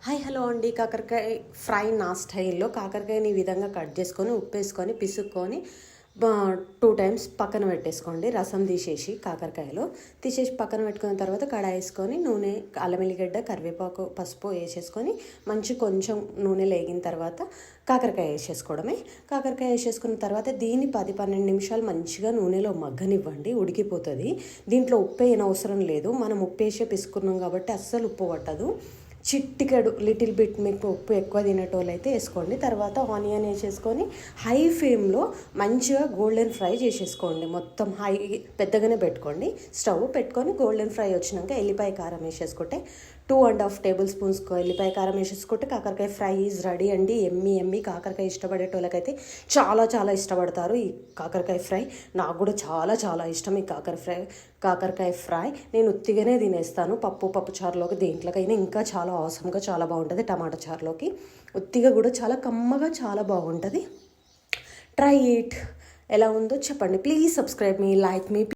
Hi hello అండి. కాకరకాయ fry నా స్టైల్లో కాకరకాయని ఈ విధంగా కట్ చేసుకొని ఉప్పు వేసుకొని పిసుక్కొని 2 టైమ్స్ పక్కన పెట్టేసుకోండి. రసం తీసేసి కాకరకాయలో తీసేసి పక్కన పెట్టుకున్న తర్వాత కడాయి వేసుకొని నూనె, అల్లం ఎల్లిగడ్డ, కరివేపాకు, పసుపు వేసేసుకొని మంచి కొంచెం నూనె లేగిన తర్వాత కాకరకాయ వేసేసుకోవడమే. కాకరకాయ వేసేసుకున్న తర్వాత దీన్ని 10-12 నిమిషాలు మంచిగా నూనెలో మగ్గనివ్వండి, ఉడికిపోతుంది. దీంట్లో ఉప్పు అవసరం లేదు, మనం ఉప్పు వేసే పిసుకున్నాం కాబట్టి అస్సలు ఉప్పు పట్టదు. చిట్టికెడు లిటిల్ బిట్ మీకు ఉప్పు ఎక్కువ తినేటోళ్ళు అయితే వేసుకోండి. తర్వాత ఆనియన్ వేసేసుకొని హై ఫ్లేమ్లో మంచిగా గోల్డెన్ ఫ్రై చేసేసుకోండి. మొత్తం పెద్దగానే పెట్టుకోండి. స్టవ్ పెట్టుకొని గోల్డెన్ ఫ్రై వచ్చినాక ఎల్లిపాయ కారం వేసేసుకుంటే 2.5 టేబుల్ స్పూన్స్ ఎల్లిపాయ కారం వేసేసుకుంటే కాకరకాయ ఫ్రై ఈజ్ రెడీ అండి. ఎమ్మి కాకరకాయ ఇష్టపడేటోళ్ళకైతే చాలా చాలా ఇష్టపడతారు ఈ కాకరకాయ ఫ్రై. నాకు కూడా చాలా చాలా ఇష్టం ఈ కాకరకాయ ఫ్రై. నేను ఉత్తిగానే తినేస్తాను. పప్పు చారులోకి దేంట్లోకైనా ఇంకా చాలా అవసరంగా చాలా బాగుంటుంది. టమాటా చారులోకి ఉత్తిగా కూడా చాలా కమ్మగా చాలా బాగుంటుంది. Try it. ఎలా ఉందో చెప్పండి. Please subscribe me, like me.